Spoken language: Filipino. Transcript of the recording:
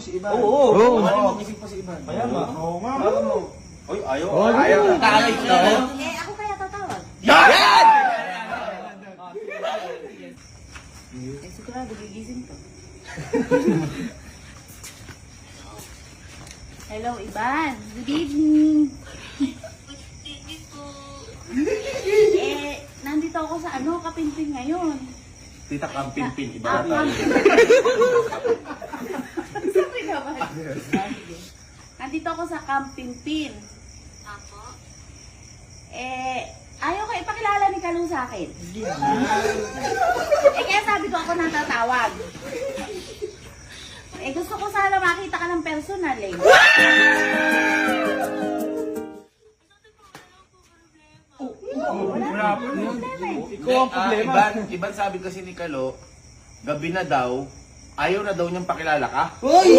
si Ivan. Oo. Ano magising pa si Ivan? Kaya nga. Oo nga. Alam mo. Oy, ayaw. Ayaw. Tagay na. Ako kaya tatawag. Yan! Sigurado gigising to. Hello, Ivan. Good evening. Nandito ako sa Kapinpin ngayon. Tita Kampin-pin. Iba na tayo. Sabi naman. Sige. Nandito ako sa Kampinpin. Ako? Ayaw ko ipakilala ni Kalu sa akin. Kaya sabi ko ako natatawag. Gusto ko sana makita ka ng personal eh. Wala pa problema eh. Ikaw ang problema. Iban sabi kasi ni Kalo, gabi na daw, ayaw na daw niyang pakilala ka.